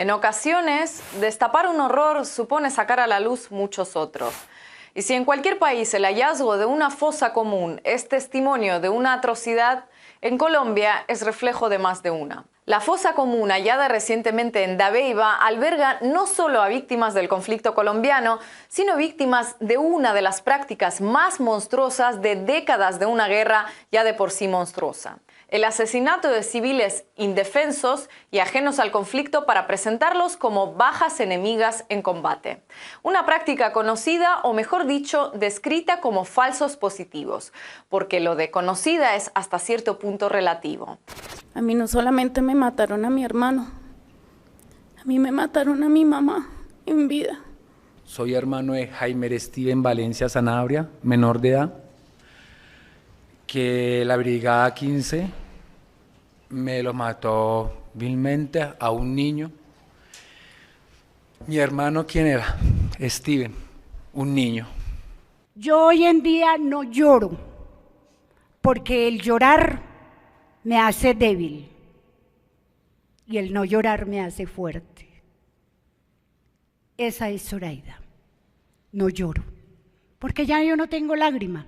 En ocasiones, destapar un horror supone sacar a la luz muchos otros. Y si en cualquier país el hallazgo de una fosa común es testimonio de una atrocidad, en Colombia es reflejo de más de una. La fosa común hallada recientemente en Dabeiba alberga no solo a víctimas del conflicto colombiano, sino víctimas de una de las prácticas más monstruosas de décadas de una guerra ya de por sí monstruosa: el asesinato de civiles indefensos y ajenos al conflicto para presentarlos como bajas enemigas en combate. Una práctica conocida, o mejor dicho, descrita como falsos positivos, porque lo de conocida es hasta cierto punto relativo. A mí no solamente me mataron a mi hermano, a mí me mataron a mi mamá en vida. Soy hermano de Jaime Steven Valencia Sanabria, menor de edad, que la Brigada 15 me lo mató vilmente a un niño. Mi hermano, ¿quién era? Steven, un niño. Yo hoy en día no lloro, porque el llorar me hace débil y el no llorar me hace fuerte. Esa es Zoraida. No lloro, porque ya yo no tengo lágrima.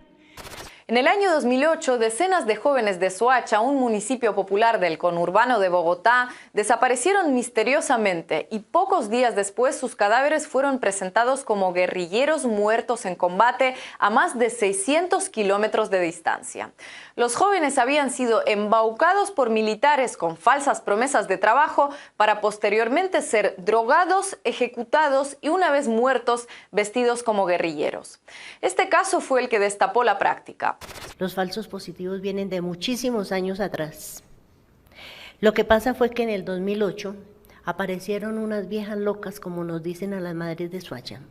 En el año 2008, decenas de jóvenes de Soacha, un municipio popular del conurbano de Bogotá, desaparecieron misteriosamente y pocos días después sus cadáveres fueron presentados como guerrilleros muertos en combate a más de 600 kilómetros de distancia. Los jóvenes habían sido embaucados por militares con falsas promesas de trabajo para posteriormente ser drogados, ejecutados y, una vez muertos, vestidos como guerrilleros. Este caso fue el que destapó la práctica. Los falsos positivos vienen de muchísimos años atrás. Lo que pasa fue que en el 2008 aparecieron unas viejas locas, como nos dicen a las madres de Soacha.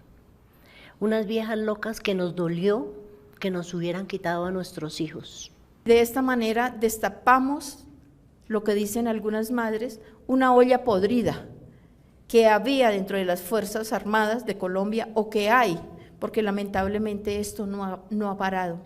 Unas viejas locas que nos dolió que nos hubieran quitado a nuestros hijos. De esta manera destapamos lo que dicen algunas madres, una olla podrida que había dentro de las Fuerzas Armadas de Colombia, o que hay, porque lamentablemente esto no ha parado.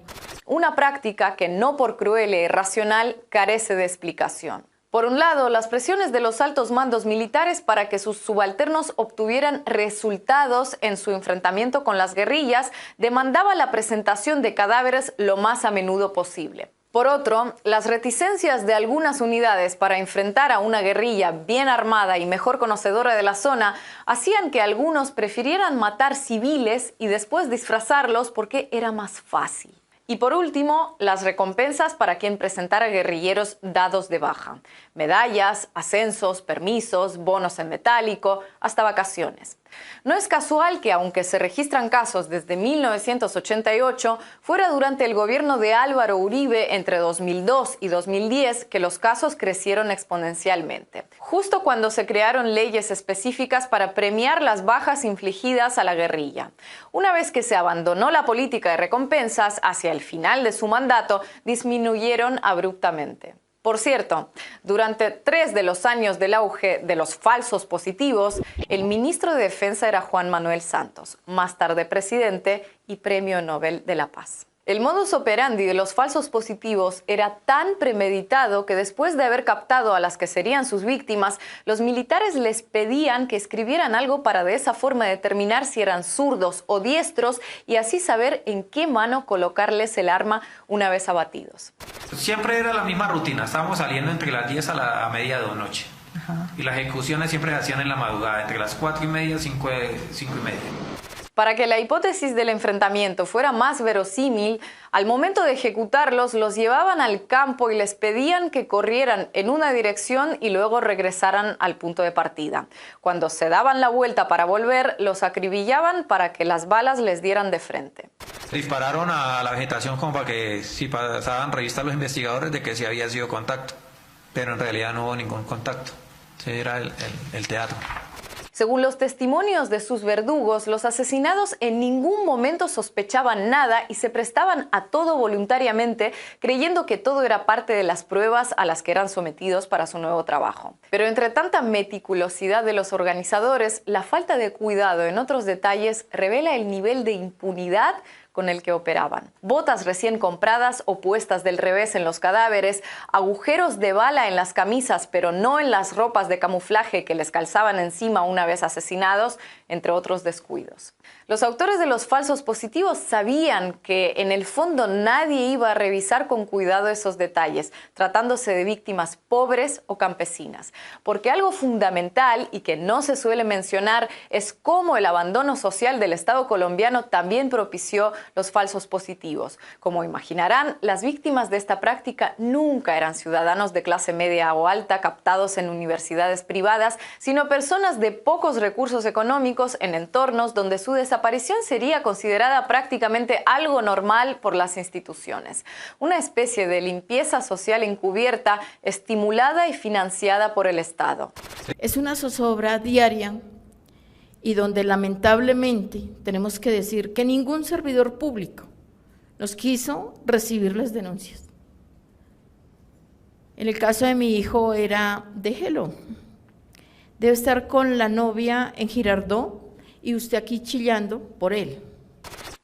Una práctica que, no por cruel e irracional, carece de explicación. Por un lado, las presiones de los altos mandos militares para que sus subalternos obtuvieran resultados en su enfrentamiento con las guerrillas demandaba la presentación de cadáveres lo más a menudo posible. Por otro, las reticencias de algunas unidades para enfrentar a una guerrilla bien armada y mejor conocedora de la zona hacían que algunos prefirieran matar civiles y después disfrazarlos porque era más fácil. Y por último, las recompensas para quien presentara guerrilleros dados de baja: medallas, ascensos, permisos, bonos en metálico, hasta vacaciones. No es casual que, aunque se registran casos desde 1988, fuera durante el gobierno de Álvaro Uribe entre 2002 y 2010 que los casos crecieron exponencialmente, justo cuando se crearon leyes específicas para premiar las bajas infligidas a la guerrilla. Una vez que se abandonó la política de recompensas, hacia el final de su mandato disminuyeron abruptamente. Por cierto, durante 3 de los años del auge de los falsos positivos, el ministro de Defensa era Juan Manuel Santos, más tarde presidente y Premio Nobel de la Paz. El modus operandi de los falsos positivos era tan premeditado que, después de haber captado a las que serían sus víctimas, los militares les pedían que escribieran algo para de esa forma determinar si eran zurdos o diestros y así saber en qué mano colocarles el arma una vez abatidos. Siempre era la misma rutina, estábamos saliendo entre las 10 a media de la noche. Ajá. Y las ejecuciones siempre se hacían en la madrugada, entre las 4:30 y 5:30. Para que la hipótesis del enfrentamiento fuera más verosímil, al momento de ejecutarlos los llevaban al campo y les pedían que corrieran en una dirección y luego regresaran al punto de partida. Cuando se daban la vuelta para volver, los acribillaban para que las balas les dieran de frente. Dispararon a la vegetación como para que si pasaban revista a los investigadores de que sí había sido contacto, pero en realidad no hubo ningún contacto. Ese era el teatro. Según los testimonios de sus verdugos, los asesinados en ningún momento sospechaban nada y se prestaban a todo voluntariamente, creyendo que todo era parte de las pruebas a las que eran sometidos para su nuevo trabajo. Pero entre tanta meticulosidad de los organizadores, la falta de cuidado en otros detalles revela el nivel de impunidad con el que operaban. Botas recién compradas o puestas del revés en los cadáveres, agujeros de bala en las camisas pero no en las ropas de camuflaje que les calzaban encima una vez asesinados, entre otros descuidos. Los autores de los falsos positivos sabían que en el fondo nadie iba a revisar con cuidado esos detalles, tratándose de víctimas pobres o campesinas, porque algo fundamental y que no se suele mencionar es cómo el abandono social del Estado colombiano también propició los falsos positivos. Como imaginarán, las víctimas de esta práctica nunca eran ciudadanos de clase media o alta captados en universidades privadas, sino personas de pocos recursos económicos en entornos donde su desaparición sería considerada prácticamente algo normal por las instituciones. Una especie de limpieza social encubierta, estimulada y financiada por el Estado. Es una zozobra diaria y donde lamentablemente tenemos que decir que ningún servidor público nos quiso recibir las denuncias. En el caso de mi hijo era, déjelo, debe estar con la novia en Girardot y usted aquí chillando por él.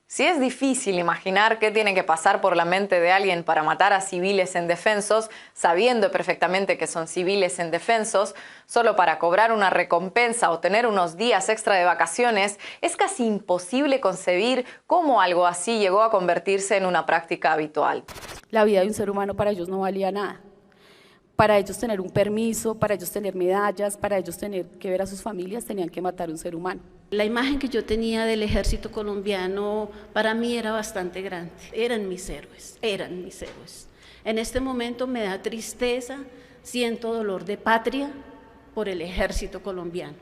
Sí es difícil imaginar qué tiene que pasar por la mente de alguien para matar a civiles indefensos, sabiendo perfectamente que son civiles indefensos, solo para cobrar una recompensa o tener unos días extra de vacaciones. Es casi imposible concebir cómo algo así llegó a convertirse en una práctica habitual. La vida de un ser humano para ellos no valía nada. Para ellos tener un permiso, para ellos tener medallas, para ellos tener que ver a sus familias, tenían que matar a un ser humano. La imagen que yo tenía del ejército colombiano para mí era bastante grande. Eran mis héroes, eran mis héroes. En este momento me da tristeza, siento dolor de patria por el ejército colombiano.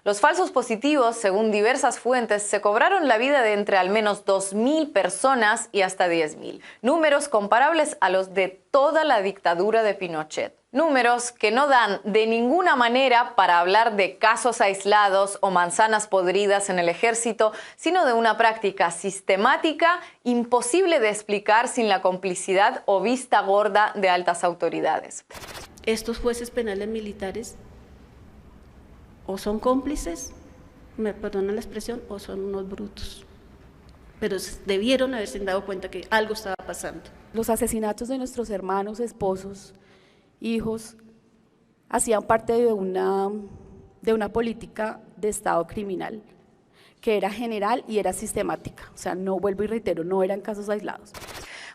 Los falsos positivos, según diversas fuentes, se cobraron la vida de entre al menos 2.000 personas y hasta 10.000. Números comparables a los de toda la dictadura de Pinochet. Números que no dan de ninguna manera para hablar de casos aislados o manzanas podridas en el ejército, sino de una práctica sistemática imposible de explicar sin la complicidad o vista gorda de altas autoridades. Estos jueces penales militares o son cómplices, me perdonan la expresión, o son unos brutos. Pero debieron haberse dado cuenta que algo estaba pasando. Los asesinatos de nuestros hermanos, esposos, hijos, hacían parte de una política de Estado criminal que era general y era sistemática. O sea, no, vuelvo y reitero, no eran casos aislados.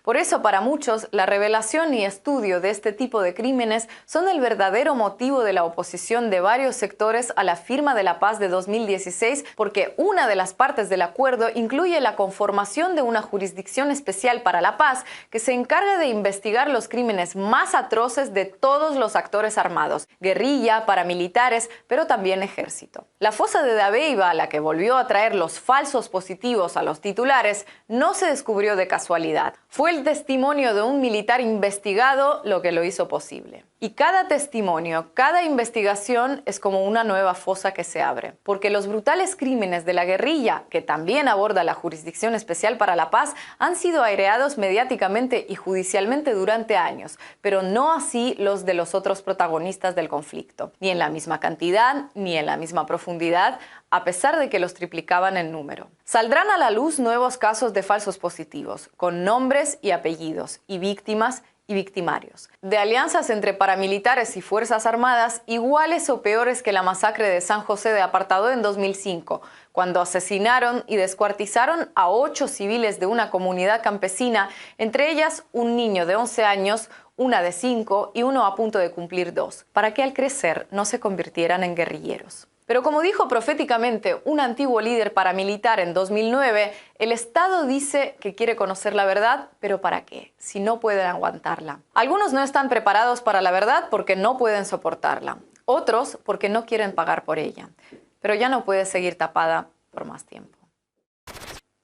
Por eso, para muchos, la revelación y estudio de este tipo de crímenes son el verdadero motivo de la oposición de varios sectores a la firma de la paz de 2016, porque una de las partes del acuerdo incluye la conformación de una jurisdicción especial para la paz que se encarga de investigar los crímenes más atroces de todos los actores armados, guerrilla, paramilitares, pero también ejército. La fosa de Dabeiba, la que volvió a traer los falsos positivos a los titulares, no se descubrió de casualidad. Fue el testimonio de un militar investigado lo que lo hizo posible. Y cada testimonio, cada investigación es como una nueva fosa que se abre, porque los brutales crímenes de la guerrilla, que también aborda la Jurisdicción Especial para la Paz, han sido aireados mediáticamente y judicialmente durante años, pero no así los de los otros protagonistas del conflicto, ni en la misma cantidad, ni en la misma profundidad, a pesar de que los triplicaban en número. Saldrán a la luz nuevos casos de falsos positivos, con nombres y apellidos, y víctimas y victimarios, de alianzas entre paramilitares y fuerzas armadas iguales o peores que la masacre de San José de Apartadó en 2005, cuando asesinaron y descuartizaron a 8 civiles de una comunidad campesina, entre ellas un niño de 11 años, una de 5 y uno a punto de cumplir 2, para que al crecer no se convirtieran en guerrilleros. Pero como dijo proféticamente un antiguo líder paramilitar en 2009, el Estado dice que quiere conocer la verdad, pero ¿para qué? Si no pueden aguantarla. Algunos no están preparados para la verdad porque no pueden soportarla. Otros porque no quieren pagar por ella. Pero ya no puede seguir tapada por más tiempo.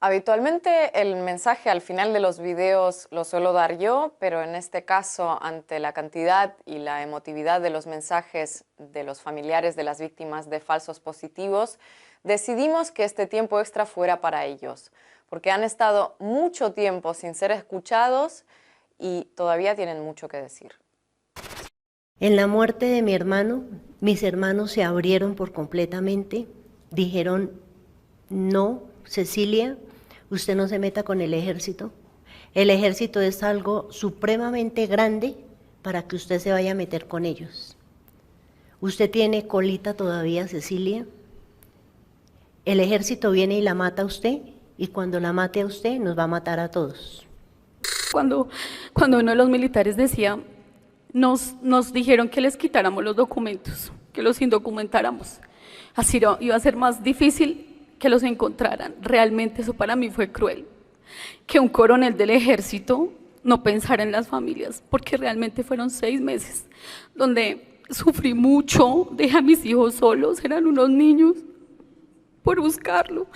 Habitualmente el mensaje al final de los videos lo suelo dar yo, pero en este caso, ante la cantidad y la emotividad de los mensajes de los familiares de las víctimas de falsos positivos, decidimos que este tiempo extra fuera para ellos, porque han estado mucho tiempo sin ser escuchados y todavía tienen mucho que decir. En la muerte de mi hermano, mis hermanos se abrieron por completamente, dijeron, no, Cecilia, usted no se meta con el ejército. El ejército es algo supremamente grande para que usted se vaya a meter con ellos. Usted tiene colita todavía, Cecilia. El ejército viene y la mata a usted, y cuando la mate a usted nos va a matar a todos. Cuando uno de los militares decía, nos dijeron que les quitáramos los documentos, que los indocumentáramos. Así iba a ser más difícil que los encontraran. Realmente eso para mí fue cruel. Que un coronel del ejército no pensara en las familias, porque realmente fueron 6 meses donde sufrí mucho, dejé a mis hijos solos, eran unos niños, por buscarlo.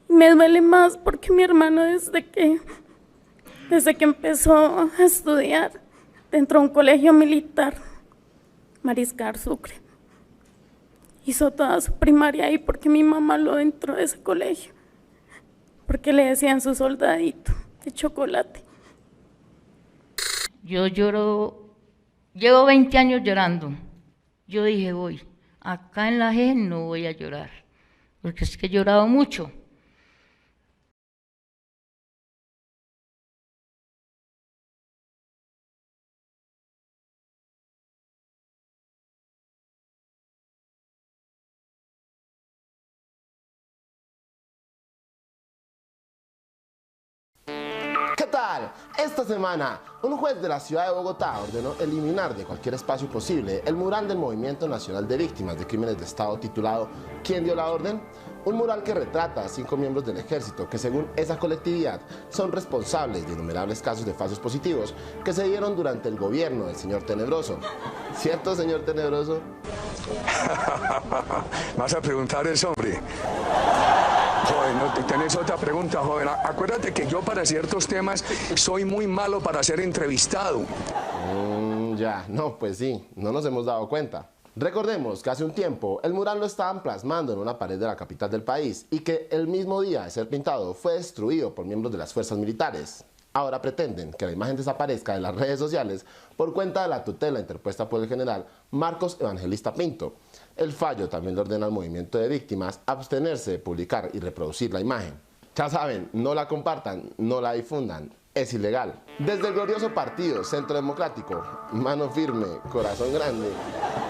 Me duele más porque mi hermano desde que empezó a estudiar entró a un colegio militar, Mariscal Sucre. Hizo toda su primaria ahí porque mi mamá lo entró a ese colegio, porque le decían su soldadito de chocolate. Yo lloro, llevo 20 años llorando. Yo dije, voy, acá en la G no voy a llorar, porque es que he llorado mucho. ¿Qué tal? Esta semana, un juez de la ciudad de Bogotá ordenó eliminar de cualquier espacio posible el mural del Movimiento Nacional de Víctimas de Crímenes de Estado titulado ¿Quién dio la orden? Un mural que retrata a 5 miembros del ejército que, según esa colectividad, son responsables de innumerables casos de falsos positivos que se dieron durante el gobierno del señor Tenebroso. ¿Cierto, señor Tenebroso? Vas a preguntar eso, hombre. Joven, ¿no tenés otra pregunta, joven? Acuérdate que yo para ciertos temas soy muy malo para ser entrevistado. Ya, no, pues sí, no nos hemos dado cuenta. Recordemos que hace un tiempo el mural lo estaban plasmando en una pared de la capital del país y que el mismo día de ser pintado fue destruido por miembros de las fuerzas militares. Ahora pretenden que la imagen desaparezca de las redes sociales por cuenta de la tutela interpuesta por el general Marcos Evangelista Pinto. El fallo también le ordena al movimiento de víctimas abstenerse de publicar y reproducir la imagen. Ya saben, no la compartan, no la difundan, es ilegal. Desde el glorioso partido Centro Democrático, mano firme, corazón grande,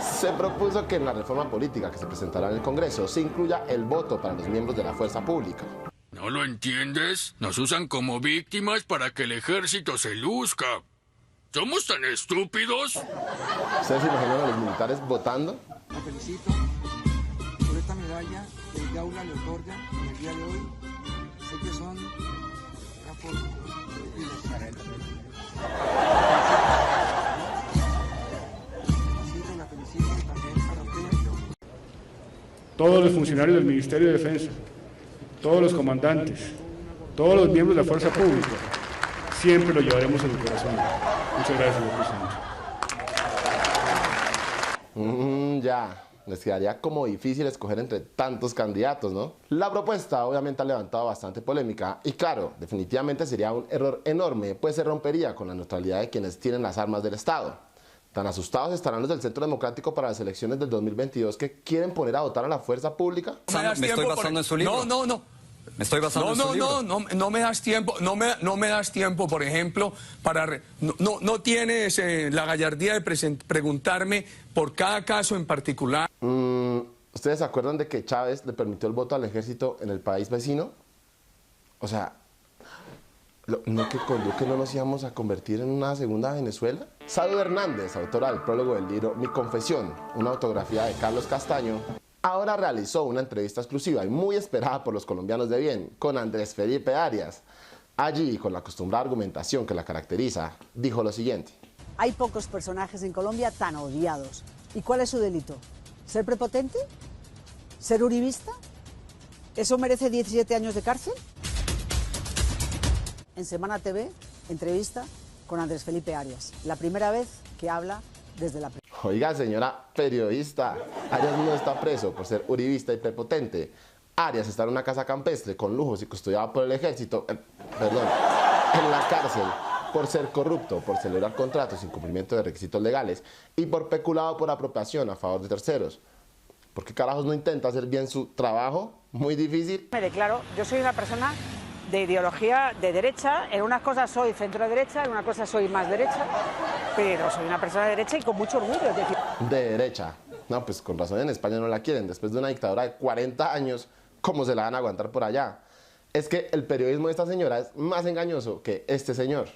se propuso que en la reforma política que se presentará en el Congreso se incluya el voto para los miembros de la fuerza pública. ¿No lo entiendes? Nos usan como víctimas para que el ejército se luzca. ¿Somos tan estúpidos? ¿Ustedes se imaginan a los militares votando? La felicito por esta medalla que el Gaula le otorga en el día de hoy. Sé que son capos para él. La felicito también para usted. Todos los funcionarios del Ministerio de Defensa, todos los comandantes, todos los miembros de la fuerza pública, siempre lo llevaremos en el corazón. Muchas gracias, señor presidente. Ya, les quedaría como difícil escoger entre tantos candidatos, ¿no? La propuesta obviamente ha levantado bastante polémica y claro, definitivamente sería un error enorme, pues se rompería con la neutralidad de quienes tienen las armas del Estado. Tan asustados estarán los del Centro Democrático para las elecciones del 2022 que quieren poner a votar a la fuerza pública. Me estoy basando en su libro. No. Me estoy basando en su libro. No me das tiempo, no me das tiempo, por ejemplo, para... No tienes la gallardía de preguntarme por cada caso en particular. ¿Ustedes se acuerdan de que Chávez le permitió el voto al ejército en el país vecino? O sea, ¿no que con Duque no nos íbamos a convertir en una segunda Venezuela? Sadu Hernández, autora del prólogo del libro Mi Confesión, una autografía de Carlos Castaño, ahora realizó una entrevista exclusiva y muy esperada por los colombianos de bien con Andrés Felipe Arias. Allí, con la acostumbrada argumentación que la caracteriza, dijo lo siguiente. Hay pocos personajes en Colombia tan odiados. ¿Y cuál es su delito? ¿Ser prepotente? ¿Ser uribista? ¿Eso merece 17 años de cárcel? En Semana TV, entrevista con Andrés Felipe Arias. La primera vez que habla desde la prisión. Oiga, señora periodista, Arias no está preso por ser uribista y prepotente. Arias está en una casa campestre con lujos y custodiado por el ejército, en la cárcel por ser corrupto, por celebrar contratos sin cumplimiento de requisitos legales y por peculado por apropiación a favor de terceros. ¿Por qué carajos no intenta hacer bien su trabajo? Muy difícil. Me declaro, yo soy una persona de ideología de derecha, en unas cosas soy centro derecha, en unas cosas soy más derecha, pero soy una persona de derecha y con mucho orgullo. Es decir... De derecha. No, pues con razón en España no la quieren. Después de una dictadura de 40 años, ¿cómo se la van a aguantar por allá? Es que el periodismo de esta señora es más engañoso que este señor.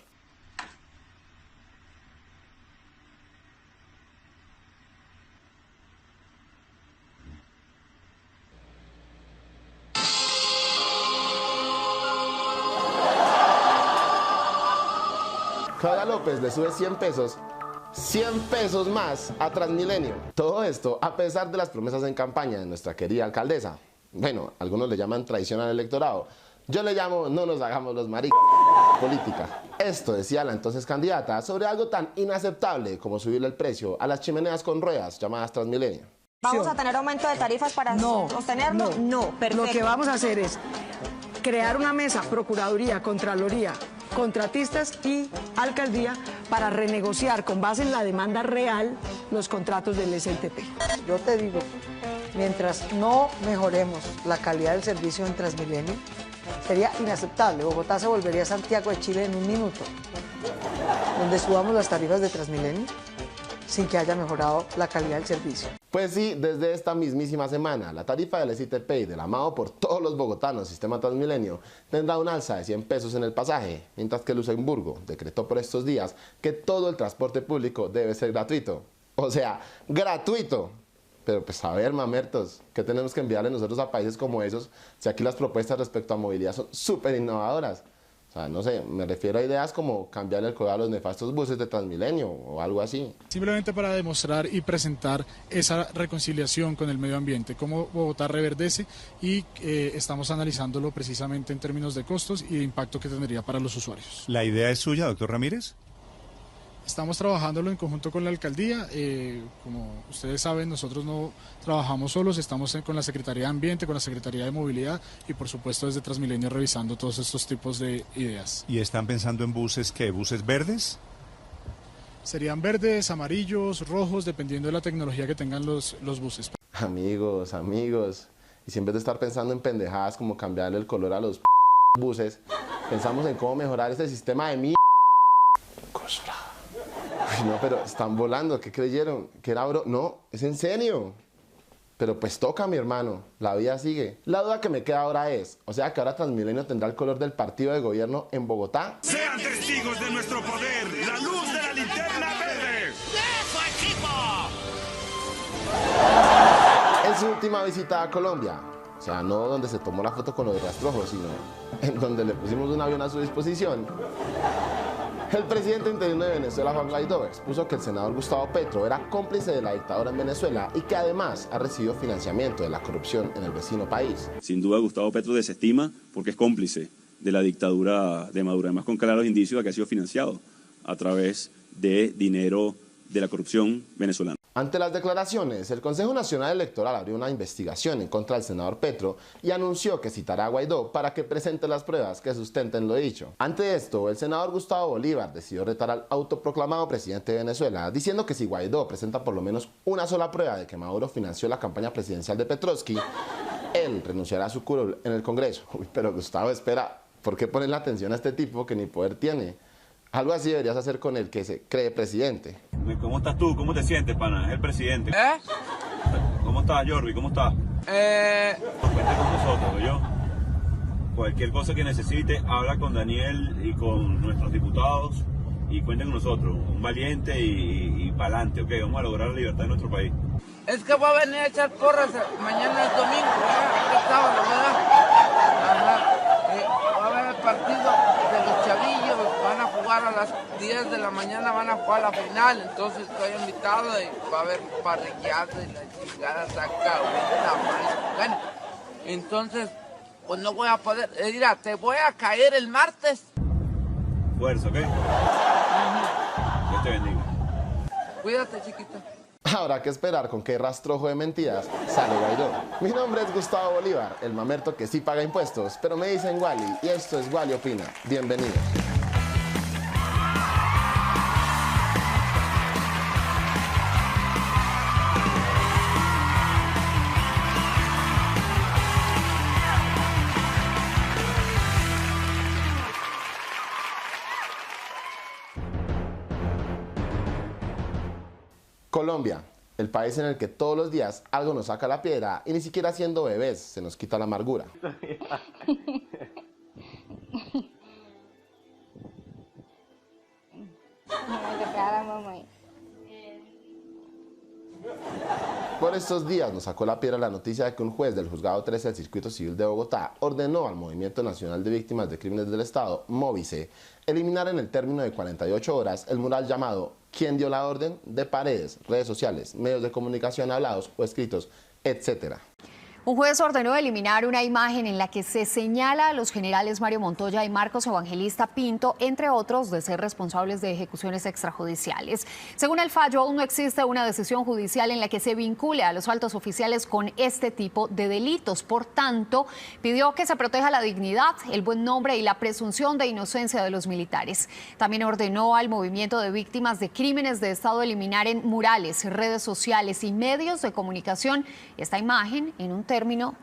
Claudia López le sube 100 pesos más a Transmilenio. Todo esto a pesar de las promesas en campaña de nuestra querida alcaldesa. Bueno, algunos le llaman traición al electorado. Yo le llamo no nos hagamos los maricos. Política. Esto decía la entonces candidata sobre algo tan inaceptable como subirle el precio a las chimeneas con ruedas llamadas Transmilenio. ¿Vamos a tener aumento de tarifas para sostenerlo? No, perfecto. Lo que vamos a hacer es crear una mesa, Procuraduría, Contraloría, contratistas y alcaldía para renegociar con base en la demanda real los contratos del SITP. Yo te digo, mientras no mejoremos la calidad del servicio en Transmilenio, sería inaceptable. Bogotá se volvería Santiago de Chile en un minuto, donde subamos las tarifas de Transmilenio sin que haya mejorado la calidad del servicio. Pues sí, desde esta mismísima semana, la tarifa del SITP y del amado por todos los bogotanos sistema Transmilenio tendrá un alza de 100 pesos en el pasaje, mientras que Luxemburgo decretó por estos días que todo el transporte público debe ser gratuito. O sea, ¡gratuito! Pero pues a ver, mamertos, ¿qué tenemos que enviarle nosotros a países como esos si aquí las propuestas respecto a movilidad son súper innovadoras? O sea, no sé, me refiero a ideas como cambiarle el color a los nefastos buses de Transmilenio o algo así. Simplemente para demostrar y presentar esa reconciliación con el medio ambiente, cómo Bogotá reverdece y estamos analizándolo precisamente en términos de costos y de impacto que tendría para los usuarios. ¿La idea es suya, doctor Ramírez? Estamos trabajándolo en conjunto con la alcaldía. Como ustedes saben, nosotros no trabajamos solos, estamos con la Secretaría de Ambiente, con la Secretaría de Movilidad y por supuesto desde Transmilenio revisando todos estos tipos de ideas. ¿Y están pensando en buses qué? ¿Buses verdes? Serían verdes, amarillos, rojos, dependiendo de la tecnología que tengan los buses. Amigos, y si en vez de estar pensando en pendejadas como cambiarle el color a los buses, pensamos en cómo mejorar este sistema de Ay, no, pero están volando, ¿qué creyeron? ¿Que era bro? No, es en serio. Pero pues toca, mi hermano, la vida sigue. La duda que me queda ahora es, o sea que ahora Transmilenio tendrá el color del partido de gobierno en Bogotá. Sean testigos de nuestro poder, la luz de la linterna verde. ¡Eso, equipo! En su última visita a Colombia, o sea, no donde se tomó la foto con los rastrojos, sino en donde le pusimos un avión a su disposición, el presidente interino de Venezuela, Juan Guaidó, expuso que el senador Gustavo Petro era cómplice de la dictadura en Venezuela y que además ha recibido financiamiento de la corrupción en el vecino país. Sin duda Gustavo Petro desestima porque es cómplice de la dictadura de Maduro, además con claros indicios de que ha sido financiado a través de dinero de la corrupción venezolana. Ante las declaraciones, el Consejo Nacional Electoral abrió una investigación en contra del senador Petro y anunció que citará a Guaidó para que presente las pruebas que sustenten lo dicho. Ante esto, el senador Gustavo Bolívar decidió retar al autoproclamado presidente de Venezuela, diciendo que si Guaidó presenta por lo menos una sola prueba de que Maduro financió la campaña presidencial de Petrovsky, él renunciará a su curul en el Congreso. Uy, pero Gustavo, espera, ¿por qué ponen la atención a este tipo que ni poder tiene? Algo así deberías hacer con el que se cree presidente. ¿Cómo estás tú? ¿Cómo te sientes, pana? Es el presidente. ¿Cómo estás, Jordi? ¿Cómo estás? Cuenta con nosotros, ¿yo? Cualquier cosa que necesite, habla con Daniel y con nuestros diputados y cuenten con nosotros. Un valiente y pa'lante, ¿ok? Vamos a lograr la libertad de nuestro país. Es que voy a venir a echar porras. Mañana es domingo, ¿verdad? Sábado, ¿verdad? Ajá. Va a haber el partido de los chavillos, van a jugar a las 10 de la mañana, van a jugar la final, entonces estoy invitado y va a haber parrillazo y la chingada saca ahorita. Bueno, entonces, pues no voy a poder, mira, te voy a caer el martes. Fuerza, ¿ok? Dios te bendiga. Cuídate, chiquita. Habrá que esperar con qué rastrojo de mentiras sale Guaidó. Mi nombre es Gustavo Bolívar, el mamerto que sí paga impuestos, pero me dicen Wally y esto es Wally Opina. Bienvenidos. Colombia, el país en el que todos los días algo nos saca la piedra y ni siquiera siendo bebés se nos quita la amargura. Por estos días nos sacó la piedra la noticia de que un juez del Juzgado 13 del Circuito Civil de Bogotá ordenó al Movimiento Nacional de Víctimas de Crímenes del Estado, MOVICE, eliminar en el término de 48 horas el mural llamado ¿Quién dio la orden?, de paredes, redes sociales, medios de comunicación hablados o escritos, etc. Un juez ordenó eliminar una imagen en la que se señala a los generales Mario Montoya y Marcos Evangelista Pinto, entre otros, de ser responsables de ejecuciones extrajudiciales. Según el fallo, aún no existe una decisión judicial en la que se vincule a los altos oficiales con este tipo de delitos. Por tanto, pidió que se proteja la dignidad, el buen nombre y la presunción de inocencia de los militares. También ordenó al movimiento de víctimas de crímenes de Estado eliminar en murales, redes sociales y medios de comunicación esta imagen en un término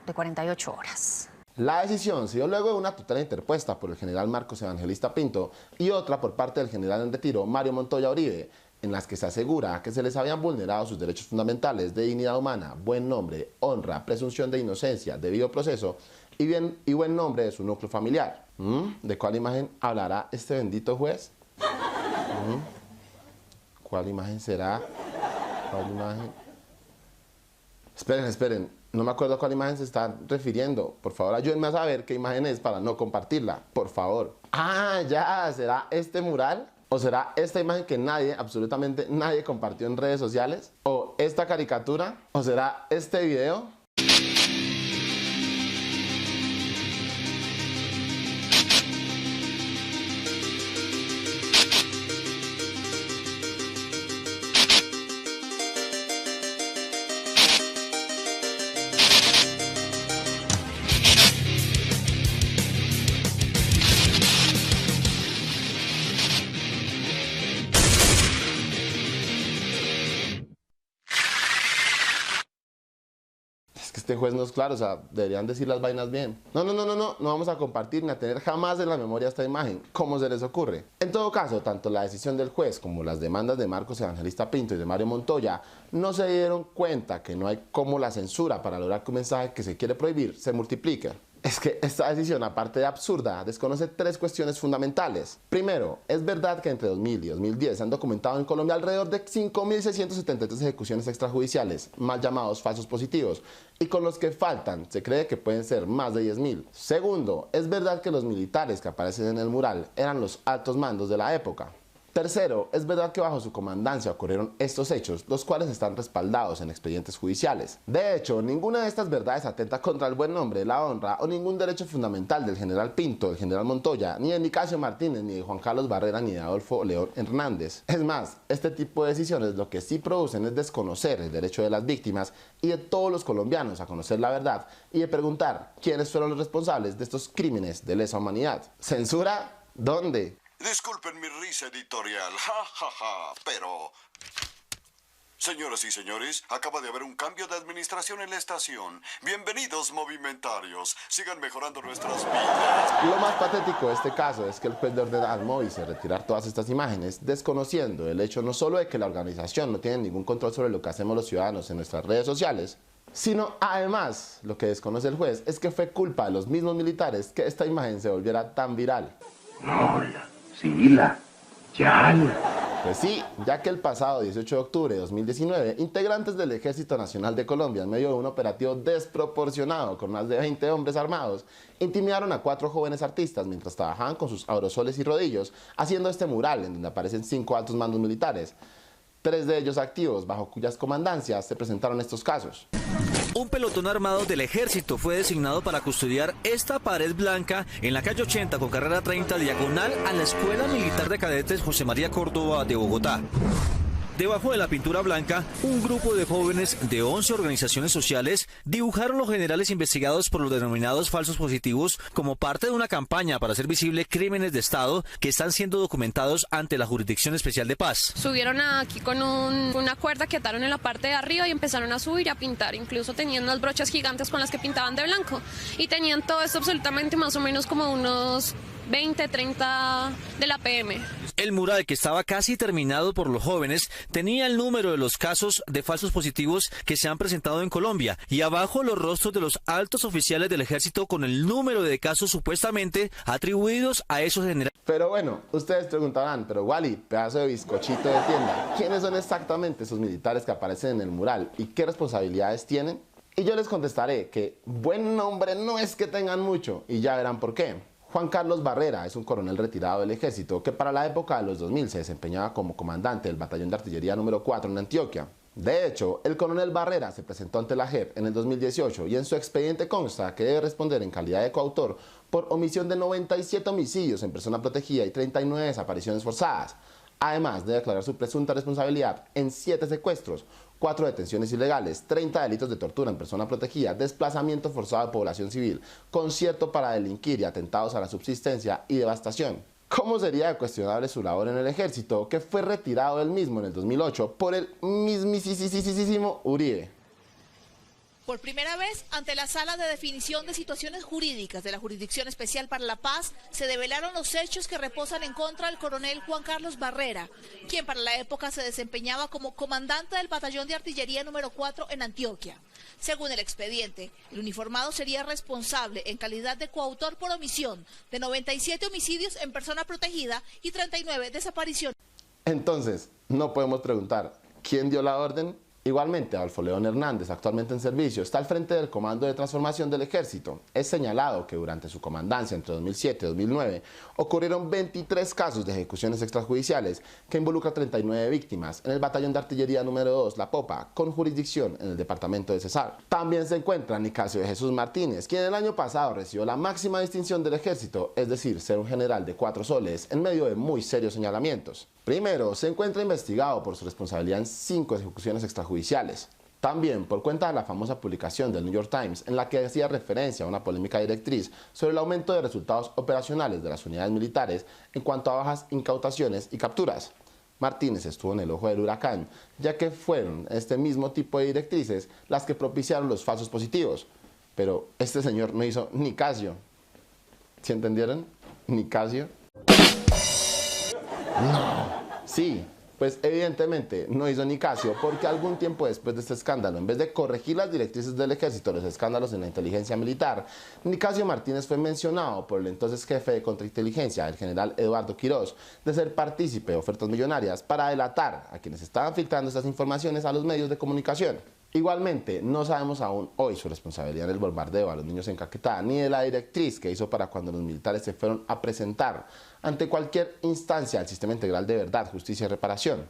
de 48 horas. La decisión se dio luego de una tutela interpuesta por el general Marcos Evangelista Pinto y otra por parte del general en retiro Mario Montoya Uribe, en las que se asegura que se les habían vulnerado sus derechos fundamentales de dignidad humana, buen nombre, honra, presunción de inocencia, debido proceso y buen nombre de su núcleo familiar. ¿De cuál imagen hablará este bendito juez? ¿Cuál imagen será? ¿Cuál imagen? Esperen. No me acuerdo a cuál imagen se están refiriendo. Por favor, ayúdenme a saber qué imagen es para no compartirla. Por favor. Ah, ya. ¿Será este mural? ¿O será esta imagen que nadie, absolutamente nadie compartió en redes sociales? ¿O esta caricatura? ¿O será este video? Este juez no es claro, o sea, deberían decir las vainas bien. No vamos a compartir ni a tener jamás en la memoria esta imagen. ¿Cómo se les ocurre? En todo caso, tanto la decisión del juez como las demandas de Marcos Evangelista Pinto y de Mario Montoya no se dieron cuenta que no hay como la censura para lograr que un mensaje que se quiere prohibir se multiplique. Es que esta decisión, aparte de absurda, desconoce tres cuestiones fundamentales. Primero, es verdad que entre 2000 y 2010 se han documentado en Colombia alrededor de 5.673 ejecuciones extrajudiciales, mal llamados falsos positivos, y con los que faltan se cree que pueden ser más de 10.000. Segundo, es verdad que los militares que aparecen en el mural eran los altos mandos de la época. Tercero, es verdad que bajo su comandancia ocurrieron estos hechos, los cuales están respaldados en expedientes judiciales. De hecho, ninguna de estas verdades atenta contra el buen nombre, la honra o ningún derecho fundamental del general Pinto, del general Montoya, ni de Nicasio Martínez, ni de Juan Carlos Barrera, ni de Adolfo León Hernández. Es más, este tipo de decisiones lo que sí producen es desconocer el derecho de las víctimas y de todos los colombianos a conocer la verdad y de preguntar quiénes fueron los responsables de estos crímenes de lesa humanidad. ¿Censura? ¿Dónde? Disculpen mi risa editorial, pero... Señoras y señores, acaba de haber un cambio de administración en la estación. Bienvenidos, movimentarios. Sigan mejorando nuestras vidas. Lo más patético de este caso es que el juez le ordena al MOVICE retirar todas estas imágenes, desconociendo el hecho no solo de que la organización no tiene ningún control sobre lo que hacemos los ciudadanos en nuestras redes sociales, sino además, lo que desconoce el juez es que fue culpa de los mismos militares que esta imagen se volviera tan viral. Pues sí, ya que el pasado 18 de octubre de 2019, integrantes del Ejército Nacional de Colombia, en medio de un operativo desproporcionado con más de 20 hombres armados, intimidaron a 4 jóvenes artistas mientras trabajaban con sus aerosoles y rodillos, haciendo este mural en donde aparecen 5 altos mandos militares, 3 de ellos activos, bajo cuyas comandancias se presentaron estos casos. Un pelotón armado del ejército fue designado para custodiar esta pared blanca en la calle 80 con carrera 30 diagonal a la Escuela Militar de Cadetes José María Córdoba de Bogotá. Debajo de la pintura blanca, un grupo de jóvenes de 11 organizaciones sociales dibujaron los generales investigados por los denominados falsos positivos como parte de una campaña para hacer visible crímenes de Estado que están siendo documentados ante la Jurisdicción Especial de Paz. Subieron aquí con una cuerda que ataron en la parte de arriba y empezaron a subir y a pintar. Incluso tenían unas brochas gigantes con las que pintaban de blanco. Y tenían todo esto absolutamente más o menos como unos 20, 30 de la PM. El mural, que estaba casi terminado por los jóvenes, tenía el número de los casos de falsos positivos que se han presentado en Colombia y abajo los rostros de los altos oficiales del ejército con el número de casos supuestamente atribuidos a esos generales. Pero bueno, ustedes preguntarán, pero Wally, pedazo de bizcochito de tienda, ¿quiénes son exactamente esos militares que aparecen en el mural y qué responsabilidades tienen? Y yo les contestaré que buen nombre no es que tengan mucho, y ya verán por qué. Juan Carlos Barrera es un coronel retirado del ejército que para la época de los 2000 se desempeñaba como comandante del batallón de artillería número 4 en Antioquia. De hecho, el coronel Barrera se presentó ante la JEP en el 2018 y en su expediente consta que debe responder en calidad de coautor por omisión de 97 homicidios en persona protegida y 39 desapariciones forzadas. Además de declarar su presunta responsabilidad en 7 secuestros, 4 detenciones ilegales, 30 delitos de tortura en persona protegida, desplazamiento forzado de población civil, concierto para delinquir y atentados a la subsistencia y devastación. ¿Cómo sería cuestionable su labor en el ejército, que fue retirado del mismo en el 2008 por el mismísimo Uribe? Por primera vez, ante la Sala de Definición de Situaciones Jurídicas de la Jurisdicción Especial para la Paz, se develaron los hechos que reposan en contra del coronel Juan Carlos Barrera, quien para la época se desempeñaba como comandante del batallón de artillería número 4 en Antioquia. Según el expediente, el uniformado sería responsable en calidad de coautor por omisión de 97 homicidios en persona protegida y 39 desapariciones. Entonces, no podemos preguntar, ¿quién dio la orden? Igualmente, Adolfo León Hernández, actualmente en servicio, está al frente del Comando de Transformación del Ejército. Es señalado que durante su comandancia entre 2007 y 2009 ocurrieron 23 casos de ejecuciones extrajudiciales que involucran 39 víctimas en el Batallón de Artillería número 2, La Popa, con jurisdicción en el departamento de Cesar. También se encuentra Nicasio de Jesús Martínez, quien el año pasado recibió la máxima distinción del Ejército, es decir, ser un general de 4 soles en medio de muy serios señalamientos. Primero, se encuentra investigado por su responsabilidad en 5 ejecuciones extrajudiciales. También por cuenta de la famosa publicación del New York Times en la que hacía referencia a una polémica directriz sobre el aumento de resultados operacionales de las unidades militares en cuanto a bajas incautaciones y capturas. Martínez estuvo en el ojo del huracán, ya que fueron este mismo tipo de directrices las que propiciaron los falsos positivos. Pero este señor no hizo ni caso. ¿Sí entendieron? Ni caso. No. Sí, pues evidentemente no hizo ni caso porque algún tiempo después de este escándalo, en vez de corregir las directrices del ejército, los escándalos en la inteligencia militar, Nicasio Martínez fue mencionado por el entonces jefe de contrainteligencia, el general Eduardo Quirós, de ser partícipe de ofertas millonarias para delatar a quienes estaban filtrando estas informaciones a los medios de comunicación. Igualmente, no sabemos aún hoy su responsabilidad en el bombardeo a los niños en Caquetá, ni de la directriz que hizo para cuando los militares se fueron a presentar ante cualquier instancia al Sistema Integral de Verdad, Justicia y Reparación.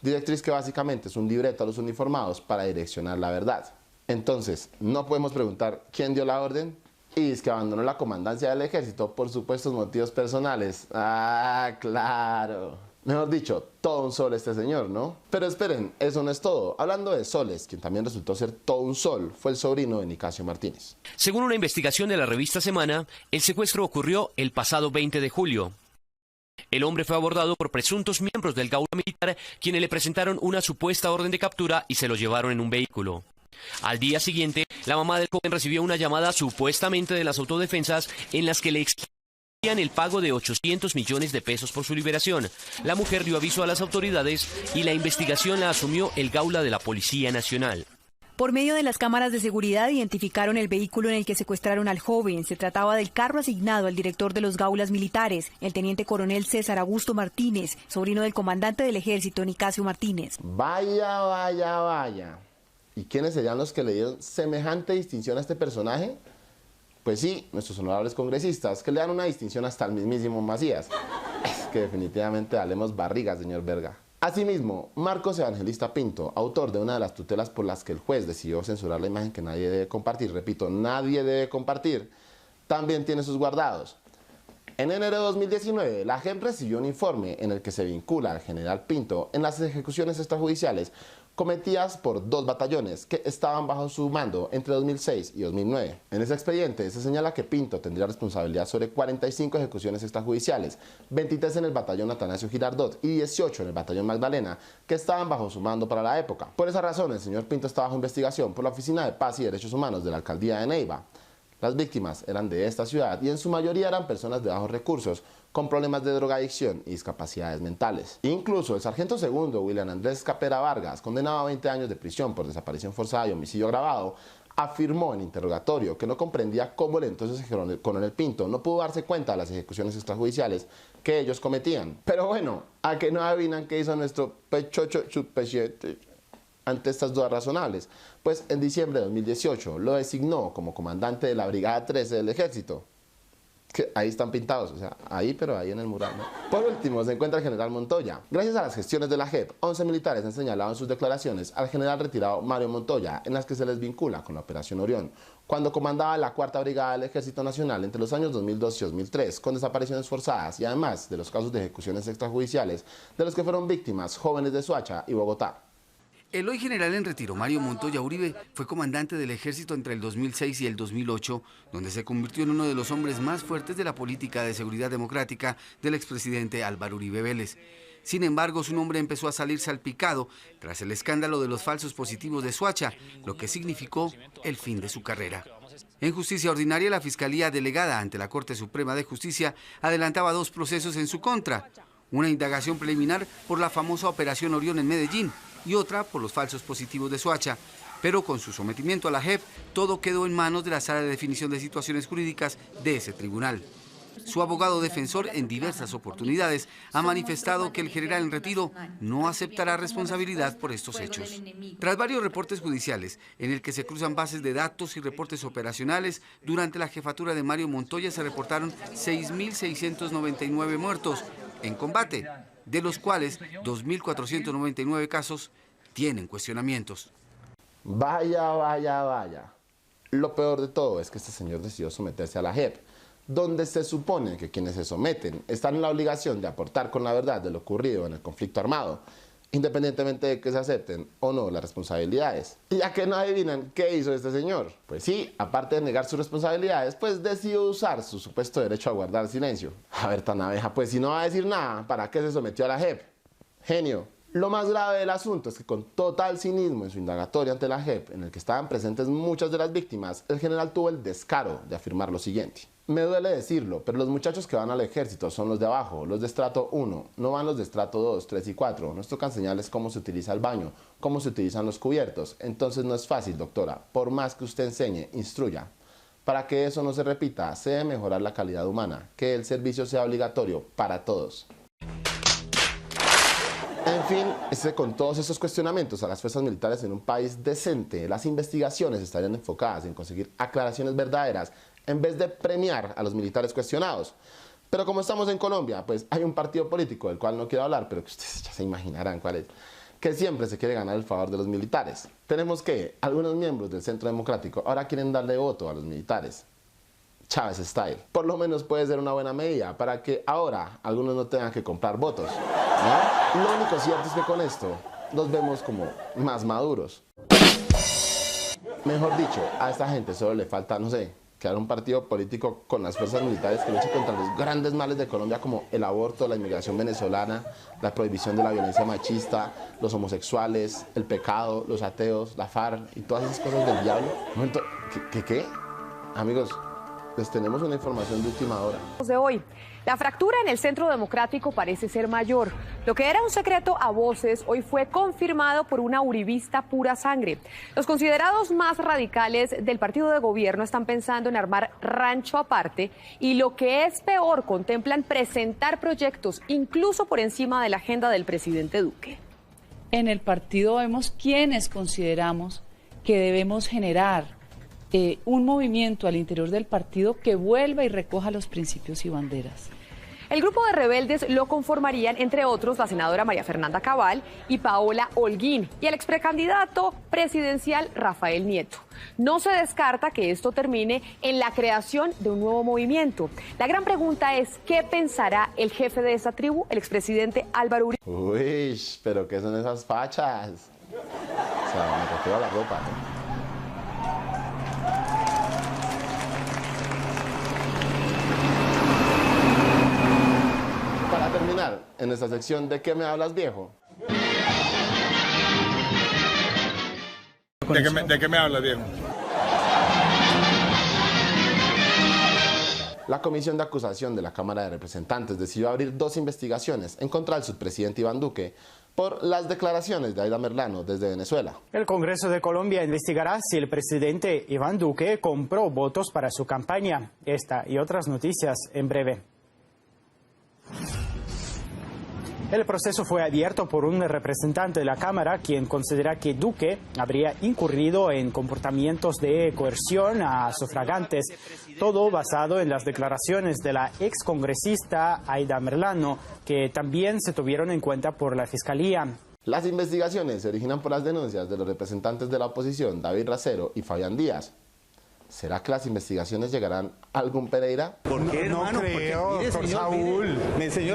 Directriz que básicamente es un libreto a los uniformados para direccionar la verdad. Entonces, no podemos preguntar quién dio la orden y es que abandonó la comandancia del ejército por supuestos motivos personales. ¡Ah, claro! Mejor dicho, todo un sol este señor, ¿no? Pero esperen, eso no es todo. Hablando de soles, quien también resultó ser todo un sol fue el sobrino de Nicasio Martínez. Según una investigación de la revista Semana, el secuestro ocurrió el pasado 20 de julio. El hombre fue abordado por presuntos miembros del Gaula Militar, quienes le presentaron una supuesta orden de captura y se lo llevaron en un vehículo. Al día siguiente, la mamá del joven recibió una llamada supuestamente de las autodefensas en las que le exigían el pago de 800 millones de pesos por su liberación. La mujer dio aviso a las autoridades y la investigación la asumió el Gaula de la Policía Nacional. Por medio de las cámaras de seguridad identificaron el vehículo en el que secuestraron al joven. Se trataba del carro asignado al director de los Gaulas Militares, el teniente coronel César Augusto Martínez, sobrino del comandante del ejército Nicasio Martínez. Vaya, vaya, vaya. ¿Y quiénes serían los que le dieron semejante distinción a este personaje? Pues sí, nuestros honorables congresistas, que le dan una distinción hasta al mismísimo Macías. Es que definitivamente valemos barriga, señor Verga. Asimismo, Marcos Evangelista Pinto, autor de una de las tutelas por las que el juez decidió censurar la imagen que nadie debe compartir, repito, nadie debe compartir, también tiene sus guardados. En enero de 2019, la JEP recibió un informe en el que se vincula al general Pinto en las ejecuciones extrajudiciales cometidas por 2 batallones que estaban bajo su mando entre 2006 y 2009. En ese expediente se señala que Pinto tendría responsabilidad sobre 45 ejecuciones extrajudiciales, 23 en el batallón Atanasio Girardot y 18 en el batallón Magdalena, que estaban bajo su mando para la época. Por esa razón, el señor Pinto está bajo investigación por la Oficina de Paz y Derechos Humanos de la Alcaldía de Neiva. Las víctimas eran de esta ciudad y en su mayoría eran personas de bajos recursos, con problemas de drogadicción y discapacidades mentales. Incluso el sargento segundo William Andrés Capera Vargas, condenado a 20 años de prisión por desaparición forzada y homicidio agravado, afirmó en interrogatorio que no comprendía cómo el entonces coronel Pinto no pudo darse cuenta de las ejecuciones extrajudiciales que ellos cometían. Pero bueno, ¿a que no adivinan qué hizo nuestro pechocho chupesiete ante estas dudas razonables? Pues en diciembre de 2018 lo designó como comandante de la Brigada 13 del Ejército. Que ahí están pintados, o sea, ahí, pero ahí en el mural, ¿no? Por último, se encuentra el general Montoya. Gracias a las gestiones de la JEP, 11 militares han señalado en sus declaraciones al general retirado Mario Montoya, en las que se les vincula con la Operación Orión, cuando comandaba la 4ª Brigada del Ejército Nacional entre los años 2002 y 2003, con desapariciones forzadas y además de los casos de ejecuciones extrajudiciales, de los que fueron víctimas jóvenes de Soacha y Bogotá. El hoy general en retiro, Mario Montoya Uribe, fue comandante del ejército entre el 2006 y el 2008, donde se convirtió en uno de los hombres más fuertes de la política de seguridad democrática del expresidente Álvaro Uribe Vélez. Sin embargo, su nombre empezó a salir salpicado tras el escándalo de los falsos positivos de Soacha, lo que significó el fin de su carrera. En justicia ordinaria, la Fiscalía delegada ante la Corte Suprema de Justicia adelantaba 2 procesos en su contra. Una indagación preliminar por la famosa Operación Orión en Medellín y otra por los falsos positivos de Soacha. Pero con su sometimiento a la JEP, todo quedó en manos de la Sala de Definición de Situaciones Jurídicas de ese tribunal. Su abogado defensor en diversas oportunidades ha manifestado que el general en retiro no aceptará responsabilidad por estos hechos. Tras varios reportes judiciales en el que se cruzan bases de datos y reportes operacionales, durante la jefatura de Mario Montoya se reportaron 6.699 muertos en combate, de los cuales 2.499 casos tienen cuestionamientos. Vaya. Lo peor de todo es que este señor decidió someterse a la JEP, donde se supone que quienes se someten están en la obligación de aportar con la verdad de lo ocurrido en el conflicto armado, independientemente de que se acepten o no las responsabilidades. Y ya que no adivinan qué hizo este señor, pues sí, aparte de negar sus responsabilidades, pues decidió usar su supuesto derecho a guardar silencio. A ver, tan abeja, pues si no va a decir nada, ¿para qué se sometió a la JEP? Genio. Lo más grave del asunto es que con total cinismo en su indagatoria ante la JEP, en el que estaban presentes muchas de las víctimas, el general tuvo el descaro de afirmar lo siguiente. Me duele decirlo, pero los muchachos que van al ejército son los de abajo, los de estrato 1, no van los de estrato 2, 3 y 4. Nos toca enseñarles cómo se utiliza el baño, cómo se utilizan los cubiertos. Entonces no es fácil, doctora, por más que usted enseñe, instruya. Para que eso no se repita, se debe mejorar la calidad humana, que el servicio sea obligatorio para todos. En fin, con todos estos cuestionamientos a las fuerzas militares en un país decente, las investigaciones estarían enfocadas en conseguir aclaraciones verdaderas en vez de premiar a los militares cuestionados. Pero como estamos en Colombia, pues hay un partido político del cual no quiero hablar, pero que ustedes ya se imaginarán cuál es, que siempre se quiere ganar el favor de los militares. Tenemos que algunos miembros del Centro Democrático ahora quieren darle voto a los militares. Chávez Style. Por lo menos puede ser una buena medida para que ahora algunos no tengan que comprar votos, ¿no? Lo único cierto es que con esto los vemos como más maduros. Mejor dicho, a esta gente solo le falta, no sé, crear un partido político con las fuerzas militares que luche contra los grandes males de Colombia como el aborto, la inmigración venezolana, la prohibición de la violencia machista, los homosexuales, el pecado, los ateos, la FARC y todas esas cosas del diablo. ¿Qué? Amigos, les tenemos una información de última hora. De hoy, la fractura en el Centro Democrático parece ser mayor. Lo que era un secreto a voces hoy fue confirmado por una uribista pura sangre. Los considerados más radicales del partido de gobierno están pensando en armar rancho aparte y, lo que es peor, contemplan presentar proyectos incluso por encima de la agenda del presidente Duque. En el partido vemos quienes consideramos que debemos generar un movimiento al interior del partido que vuelva y recoja los principios y banderas. El grupo de rebeldes lo conformarían, entre otros, la senadora María Fernanda Cabal y Paola Holguín y el exprecandidato presidencial Rafael Nieto. No se descarta que esto termine en la creación de un nuevo movimiento. La gran pregunta es, ¿qué pensará el jefe de esa tribu, el expresidente Álvaro Uribe? Uy, pero ¿qué son esas fachas? O sea, me refiero a la ropa, ¿no? Para terminar, en esta sección ¿de qué me hablas, viejo? ¿De qué me hablas, viejo? La Comisión de Acusación de la Cámara de Representantes decidió abrir 2 investigaciones en contra del subpresidente Iván Duque por las declaraciones de Aida Merlano desde Venezuela. El Congreso de Colombia investigará si el presidente Iván Duque compró votos para su campaña. Esta y otras noticias en breve. El proceso fue abierto por un representante de la Cámara, quien considera que Duque habría incurrido en comportamientos de coerción a sufragantes, todo basado en las declaraciones de la excongresista Aida Merlano, que también se tuvieron en cuenta por la Fiscalía. Las investigaciones se originan por las denuncias de los representantes de la oposición, David Racero y Fabián Díaz. ¿Será que las investigaciones llegarán a algún Pereira? ¿Por qué, hermano? No creo, doctor Saúl.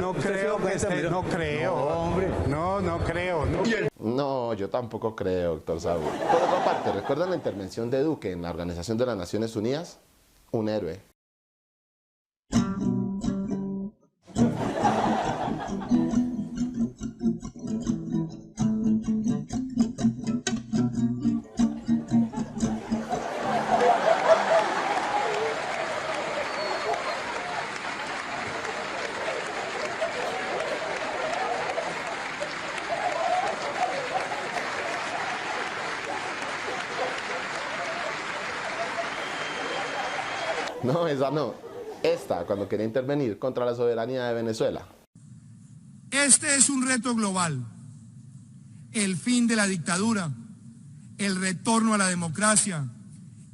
No creo, hombre. No creo. No, yo tampoco creo, doctor Saúl. Por otra parte, ¿recuerdan la intervención de Duque en la Organización de las Naciones Unidas? Un héroe. No, esa no. Esta, cuando quería intervenir contra la soberanía de Venezuela. Este es un reto global. El fin de la dictadura, el retorno a la democracia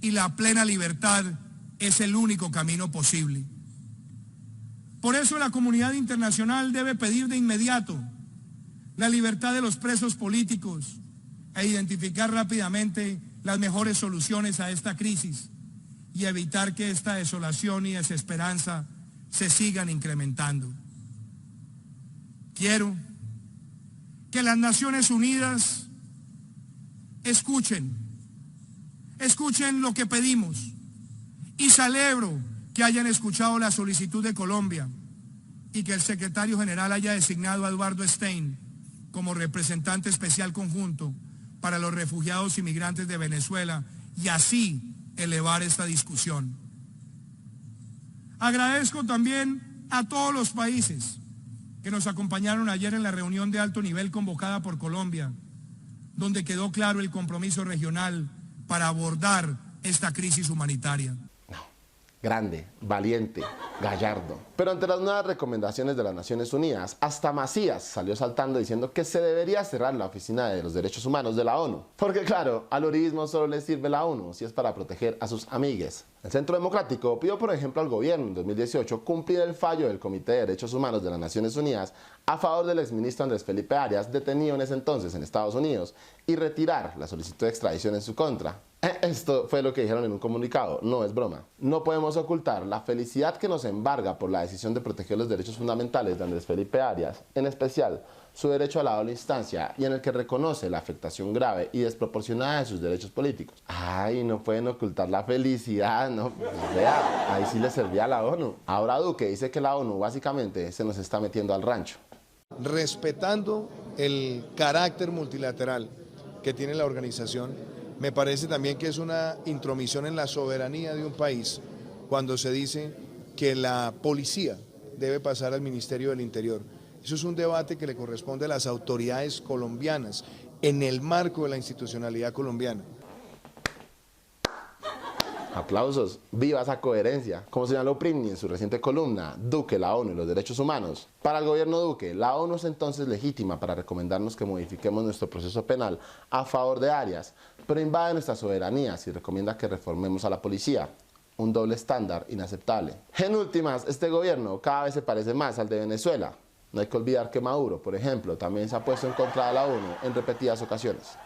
y la plena libertad es el único camino posible. Por eso la comunidad internacional debe pedir de inmediato la libertad de los presos políticos e identificar rápidamente las mejores soluciones a esta crisis y evitar que esta desolación y desesperanza se sigan incrementando. Quiero que las Naciones Unidas escuchen lo que pedimos y celebro que hayan escuchado la solicitud de Colombia y que el secretario general haya designado a Eduardo Stein como representante especial conjunto para los refugiados y migrantes de Venezuela y así elevar esta discusión. Agradezco también a todos los países que nos acompañaron ayer en la reunión de alto nivel convocada por Colombia, donde quedó claro el compromiso regional para abordar esta crisis humanitaria. Grande, valiente, gallardo. Pero ante las nuevas recomendaciones de las Naciones Unidas, hasta Macías salió saltando diciendo que se debería cerrar la Oficina de los Derechos Humanos de la ONU. Porque claro, al uribismo solo le sirve la ONU si es para proteger a sus amigues. El Centro Democrático pidió, por ejemplo, al gobierno en 2018 cumplir el fallo del Comité de Derechos Humanos de las Naciones Unidas a favor del exministro Andrés Felipe Arias, detenido en ese entonces en Estados Unidos, y retirar la solicitud de extradición en su contra. Esto fue lo que dijeron en un comunicado, no es broma. No podemos ocultar la felicidad que nos embarga por la decisión de proteger los derechos fundamentales de Andrés Felipe Arias, en especial su derecho a la doble instancia y en el que reconoce la afectación grave y desproporcionada de sus derechos políticos. Ay, no pueden ocultar la felicidad, no, pues vea, ahí sí le servía a la ONU. Ahora Duque dice que la ONU básicamente se nos está metiendo al rancho. Respetando el carácter multilateral que tiene la organización, me parece también que es una intromisión en la soberanía de un país cuando se dice que la policía debe pasar al Ministerio del Interior. Eso es un debate que le corresponde a las autoridades colombianas en el marco de la institucionalidad colombiana. Aplausos, viva esa coherencia. Como señaló Primni en su reciente columna, Duque, la ONU y los derechos humanos. Para el gobierno Duque, la ONU es entonces legítima para recomendarnos que modifiquemos nuestro proceso penal a favor de Arias, pero invade nuestra soberanía si recomienda que reformemos a la policía. Un doble estándar inaceptable. En últimas, este gobierno cada vez se parece más al de Venezuela. No hay que olvidar que Maduro, por ejemplo, también se ha puesto en contra de la ONU en repetidas ocasiones.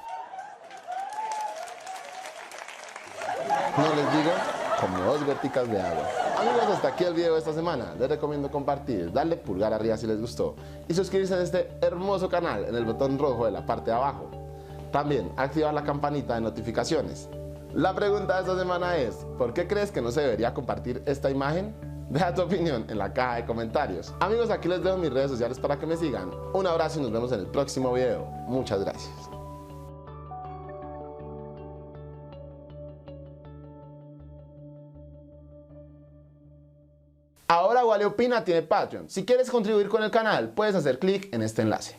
No les digo, como 2 goticas de agua. Amigos, hasta aquí el video de esta semana. Les recomiendo compartir, darle pulgar arriba si les gustó y suscribirse a este hermoso canal en el botón rojo de la parte de abajo. También activar la campanita de notificaciones. La pregunta de esta semana es, ¿por qué crees que no se debería compartir esta imagen? Deja tu opinión en la caja de comentarios. Amigos, aquí les dejo mis redes sociales para que me sigan. Un abrazo y nos vemos en el próximo video. Muchas gracias. Vale Opina tiene Patreon. Si quieres contribuir con el canal, puedes hacer clic en este enlace.